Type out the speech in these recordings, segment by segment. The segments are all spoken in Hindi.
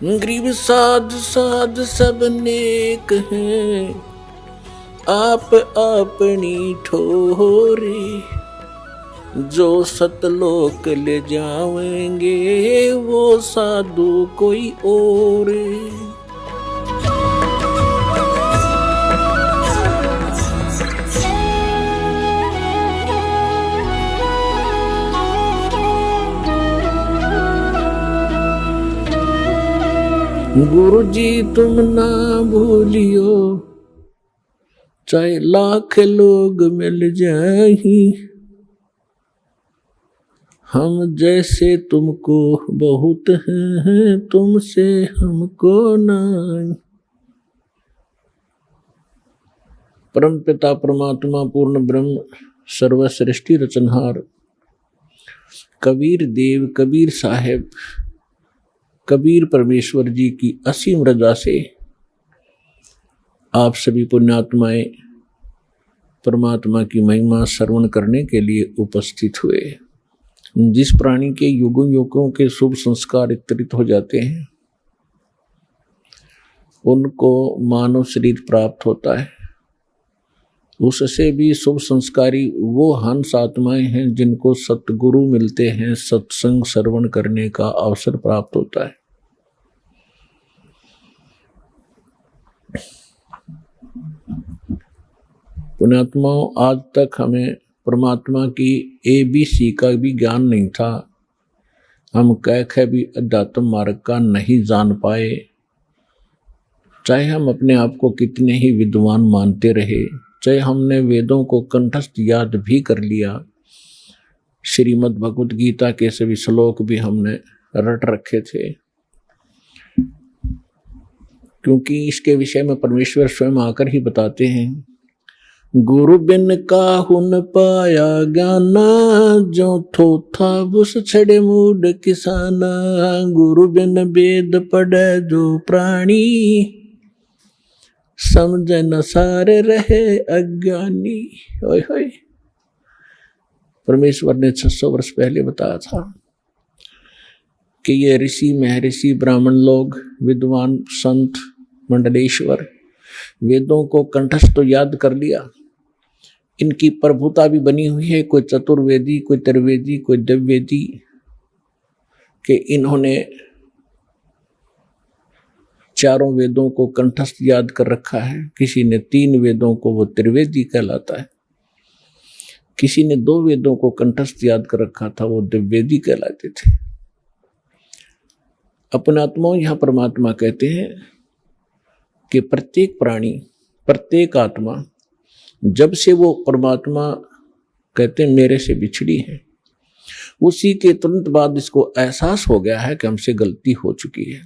गरीब साध साध सब नेक हैं, आप अपनी ठोरे। जो सतलोक ले जाएंगे वो साधु कोई और। गुरु जी तुम ना भूलियो, चाहे लाख लोग मिल जाही, हम जैसे तुमको बहुत हैं, तुमसे हमको नहीं। परम पिता परमात्मा पूर्ण ब्रह्म सर्वसृष्टि रचनहार कबीर देव कबीर साहेब कबीर परमेश्वर जी की असीम रजा से आप सभी पुण्यात्माएं परमात्मा की महिमा श्रवण करने के लिए उपस्थित हुए। जिस प्राणी के युगों युगों के शुभ संस्कार वितरित हो जाते हैं उनको मानव शरीर प्राप्त होता है। उससे भी शुभ संस्कारी वो हंस आत्माएं हैं जिनको सतगुरु मिलते हैं, सत्संग श्रवण करने का अवसर प्राप्त होता है। पुण्यात्माओं, आज तक हमें परमात्मा की ABC का भी ज्ञान नहीं था। हम कह भी अध्यात्म मार्ग का नहीं जान पाए, चाहे हम अपने आप को कितने ही विद्वान मानते रहे, चाहे हमने वेदों को कंठस्थ याद भी कर लिया, श्रीमद् भगवद गीता के सभी श्लोक भी हमने रट रखे थे, क्योंकि इसके विषय में परमेश्वर स्वयं आकर ही बताते हैं, गुरु बिन काहू न पाया ज्ञाना, जो थो था उस छड़े मूड किसाना। गुरु बिन वेद पढ़े जो प्राणी, समझ न सारे रहे अज्ञानी। ओए होए, परमेश्वर ने 600 वर्ष पहले बताया था कि ये ऋषि महर्षि ब्राह्मण लोग, विद्वान संत मंडलेश्वर वेदों को कंठस्थ तो याद कर लिया, इनकी प्रभुता भी बनी हुई है। कोई चतुर्वेदी, कोई त्रिवेदी, कोई दिव्यवेदी के इन्होंने चारों वेदों को कंठस्थ याद कर रखा है। किसी ने 3 वेदों को, वो त्रिवेदी कहलाता है। किसी ने 2 वेदों को कंठस्थ याद कर रखा था, वो दिव्यवेदी कहलाते थे। अपने आत्माओं, यहां परमात्मा कहते हैं कि प्रत्येक प्राणी, प्रत्येक आत्मा, जब से वो परमात्मा कहते हैं मेरे से बिछड़ी है, उसी के तुरंत बाद इसको एहसास हो गया है कि हमसे गलती हो चुकी है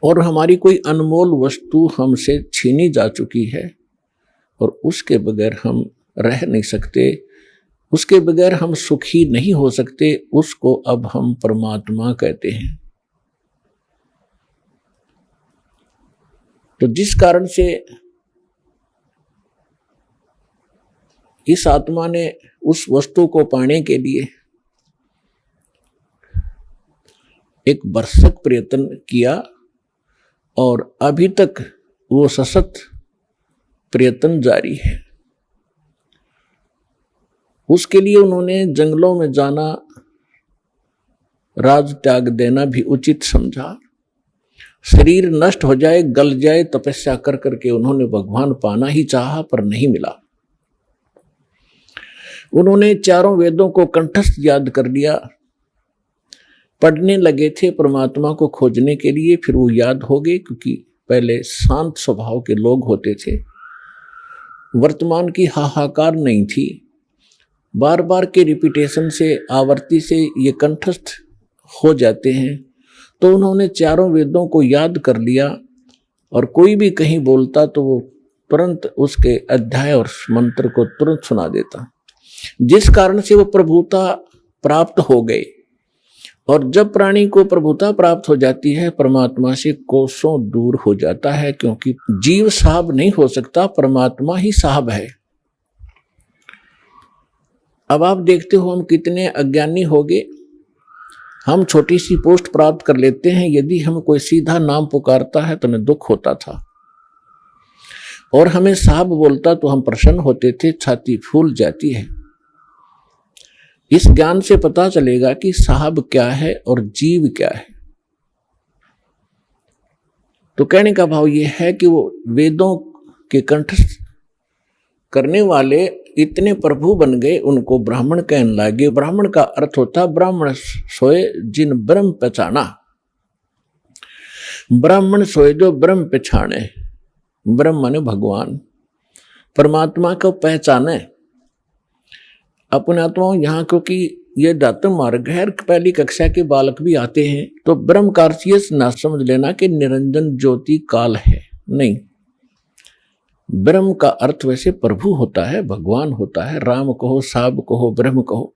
और हमारी कोई अनमोल वस्तु हमसे छीनी जा चुकी है और उसके बगैर हम रह नहीं सकते, उसके बगैर हम सुखी नहीं हो सकते। उसको अब हम परमात्मा कहते हैं। तो जिस कारण से इस आत्मा ने उस वस्तु को पाने के लिए एक भरसक प्रयत्न किया और अभी तक वो सशक्त प्रयत्न जारी है। उसके लिए उन्होंने जंगलों में जाना, राज त्याग देना भी उचित समझा। शरीर नष्ट हो जाए, गल जाए, तपस्या कर करके उन्होंने भगवान पाना ही चाहा पर नहीं मिला। उन्होंने चारों वेदों को कंठस्थ याद कर लिया, पढ़ने लगे थे परमात्मा को खोजने के लिए। फिर वो याद हो गए, क्योंकि पहले शांत स्वभाव के लोग होते थे, वर्तमान की हाहाकार नहीं थी। बार बार के रिपीटेशन से, आवर्ती से ये कंठस्थ हो जाते हैं। तो उन्होंने चारों वेदों को याद कर लिया और कोई भी कहीं बोलता तो वो तुरंत उसके अध्याय और मंत्र को तुरंत सुना देता, जिस कारण से वो प्रभुता प्राप्त हो गए। और जब प्राणी को प्रभुता प्राप्त हो जाती है, परमात्मा से कोसों दूर हो जाता है, क्योंकि जीव साहब नहीं हो सकता, परमात्मा ही साहब है। अब आप देखते हो हम कितने अज्ञानी हो गए। हम छोटी सी पोस्ट प्राप्त कर लेते हैं, यदि हम कोई सीधा नाम पुकारता है तो हमें दुख होता था, और हमें साहब बोलता तो हम प्रसन्न होते थे, छाती फूल जाती है। इस ज्ञान से पता चलेगा कि साहब क्या है और जीव क्या है। तो कहने का भाव यह है कि वो वेदों के कंठस्थ करने वाले इतने प्रभु बन गए, उनको ब्राह्मण कहने लगे। ब्राह्मण का अर्थ होता ब्राह्मण सोए जिन ब्रह्म पहचाना। ब्राह्मण सोए जो ब्रह्म पहचाने। ब्रह्म माने भगवान, परमात्मा को पहचाने। अपने आत्माओं यहाँ, क्योंकि ये दातम मार्ग है, पहली कक्षा के बालक भी आते हैं, तो ब्रह्म का अर्थ ये ना समझ लेना कि निरंजन ज्योति काल है, नहीं। ब्रह्म का अर्थ वैसे प्रभु होता है, भगवान होता है, राम कहो, साब कहो, ब्रह्म कहो।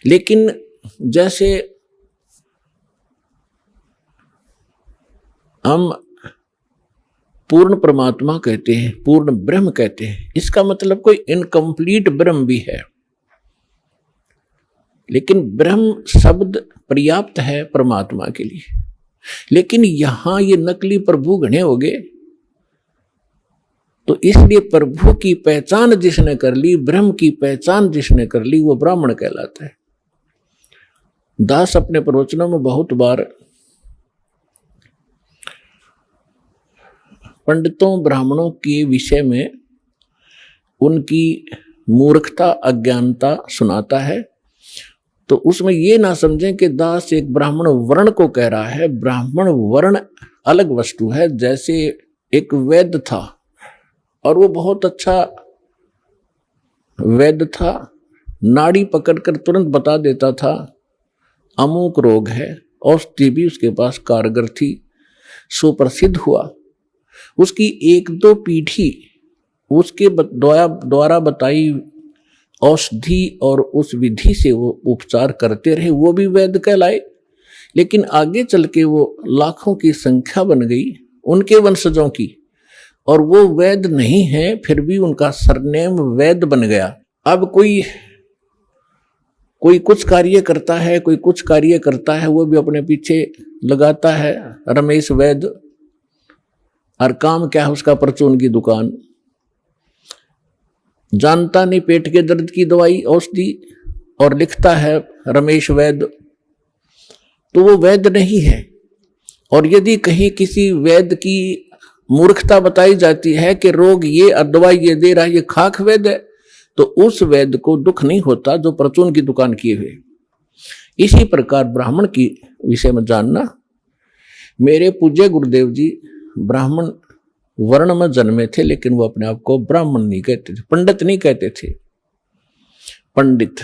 लेकिन जैसे हम पूर्ण परमात्मा कहते हैं, पूर्ण ब्रह्म कहते हैं, इसका मतलब कोई इनकम्प्लीट ब्रह्म भी है, लेकिन ब्रह्म शब्द पर्याप्त है परमात्मा के लिए। लेकिन यहां ये नकली प्रभु घने हो गए, तो इसलिए प्रभु की पहचान जिसने कर ली, ब्रह्म की पहचान जिसने कर ली, वो ब्राह्मण कहलाता है। दास अपने प्रवचनों में बहुत बार पंडितों ब्राह्मणों के विषय में उनकी मूर्खता अज्ञानता सुनाता है, तो उसमें ये ना समझें कि दास एक ब्राह्मण वर्ण को कह रहा है। ब्राह्मण वर्ण अलग वस्तु है। जैसे एक वैद्य था और वो बहुत अच्छा वैद्य था, नाड़ी पकड़कर तुरंत बता देता था अमुक रोग है, औषधि भी उसके पास कारगर थी, सुप्रसिद्ध हुआ। उसकी एक दो पीढ़ी उसके द्वारा बताई औषधि और उस विधि से वो उपचार करते रहे, वो भी वैद्य कहलाए। लेकिन आगे चल के वो लाखों की संख्या बन गई उनके वंशजों की, और वो वैद्य नहीं है, फिर भी उनका सरनेम वैद्य बन गया। अब कोई कुछ कार्य करता है, कोई कुछ कार्य करता है, वो भी अपने पीछे लगाता है रमेश वैद्य, और काम क्या है उसका, परचून की दुकान। जानता नहीं पेट के दर्द की दवाई औषधि, और लिखता है रमेश वैद्य, तो वो वैद्य नहीं है। और यदि कहीं किसी वैद्य की मूर्खता बताई जाती है कि रोग ये और दवाई ये दे रहा है, ये खाक वैद्य है, तो उस वैद्य को दुख नहीं होता जो परचून की दुकान किए हुए। इसी प्रकार ब्राह्मण की विषय में जानना। मेरे पूज्य गुरुदेव जी ब्राह्मण वर्ण में जन्मे थे, लेकिन वो अपने आप को ब्राह्मण नहीं कहते थे, पंडित नहीं कहते थे। पंडित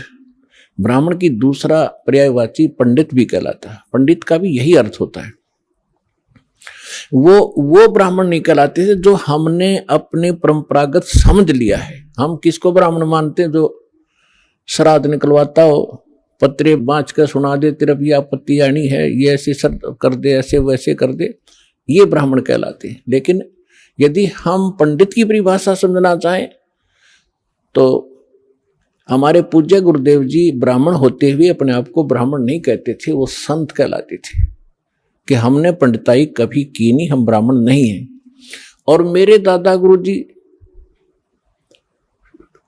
ब्राह्मण की दूसरा पर्यायवाची पंडित भी कहलाता है। पंडित का भी यही अर्थ होता है। वो ब्राह्मण नहीं कहलाते थे जो हमने अपने परंपरागत समझ लिया है। हम किसको ब्राह्मण मानते हैं? जो श्राद्ध निकलवाता हो, पत्रे बाँच कर सुना दे, तेरा भी आपत्ति आनी है, ये ऐसे कर दे, ऐसे वैसे कर दे, ये ब्राह्मण कहलाते हैं। लेकिन यदि हम पंडित की परिभाषा समझना चाहें तो हमारे पूज्य गुरुदेव जी ब्राह्मण होते हुए अपने आप को ब्राह्मण नहीं कहते थे, वो संत कहलाते थे कि हमने पंडिताई कभी की नहीं, हम ब्राह्मण नहीं हैं। और मेरे दादा गुरु जी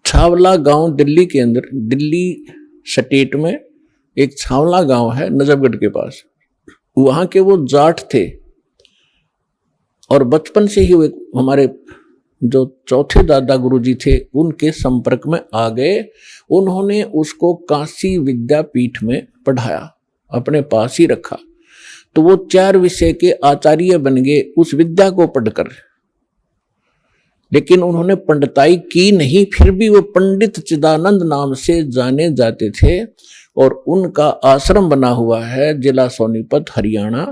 छावला गांव दिल्ली के अंदर, दिल्ली स्टेट में एक छावला गांव है नजफगढ़ के पास, वहां के वो जाट थे। और बचपन से ही वो हमारे जो चौथे दादा गुरुजी थे उनके संपर्क में आ गए। उन्होंने उसको काशी विद्यापीठ में पढ़ाया, अपने पास ही रखा, तो वो 4 विषय के आचार्य बन गए उस विद्या को पढ़कर। लेकिन उन्होंने पंडिताई की नहीं, फिर भी वो पंडित चिदानंद नाम से जाने जाते थे। और उनका आश्रम बना हुआ है जिला सोनीपत हरियाणा,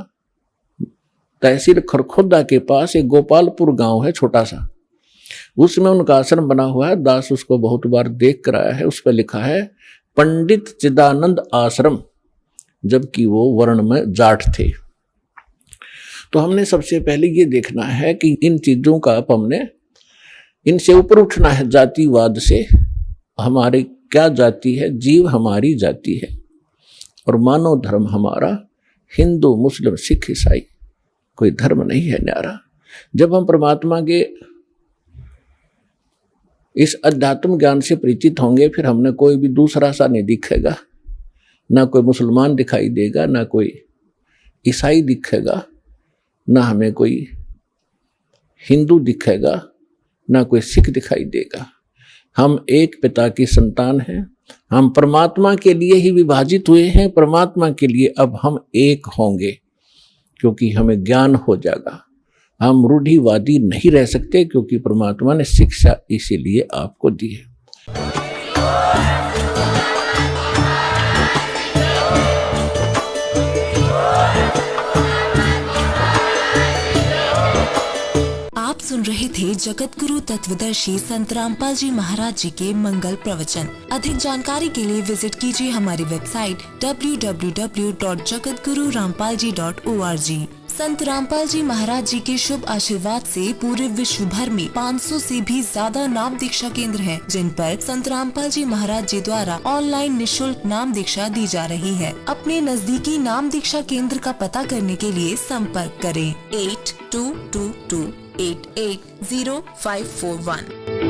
तहसील खरखोदा के पास एक गोपालपुर गांव है छोटा सा, उसमें उनका आश्रम बना हुआ है। दास उसको बहुत बार देख कर आया है, उस पर लिखा है पंडित चिदानंद आश्रम, जबकि वो वर्ण में जाट थे। तो हमने सबसे पहले ये देखना है कि इन चीजों का हमने इनसे ऊपर उठना है, जातिवाद से। हमारी क्या जाति है? जीव हमारी जाति है। और मानव धर्म हमारा हिंदू मुस्लिम सिख ईसाई कोई धर्म नहीं है न्यारा। जब हम परमात्मा के इस अध्यात्म ज्ञान से परिचित होंगे, फिर हमने कोई भी दूसरा सा नहीं दिखेगा, ना कोई मुसलमान दिखाई देगा, ना कोई ईसाई दिखेगा, ना हमें कोई हिंदू दिखेगा, ना कोई सिख दिखाई देगा। हम एक पिता की संतान हैं, हम परमात्मा के लिए ही विभाजित हुए हैं, परमात्मा के लिए अब हम एक होंगे, क्योंकि हमें ज्ञान हो जाएगा। हम रूढ़िवादी नहीं रह सकते, क्योंकि परमात्मा ने शिक्षा इसीलिए आपको दी है। आप सुन रहे थे जगत गुरु तत्वदर्शी संत रामपाल जी महाराज जी के मंगल प्रवचन। अधिक जानकारी के लिए विजिट कीजिए हमारी वेबसाइट www.jagatgururampalji.org। संत रामपाल जी महाराज जी के शुभ आशीर्वाद से पूरे विश्व भर में 500 से भी ज्यादा नाम दीक्षा केंद्र हैं, जिन पर संत रामपाल जी महाराज जी द्वारा ऑनलाइन निशुल्क नाम दीक्षा दी जा रही है। अपने नजदीकी नाम दीक्षा केंद्र का पता करने के लिए संपर्क करें 8222880541।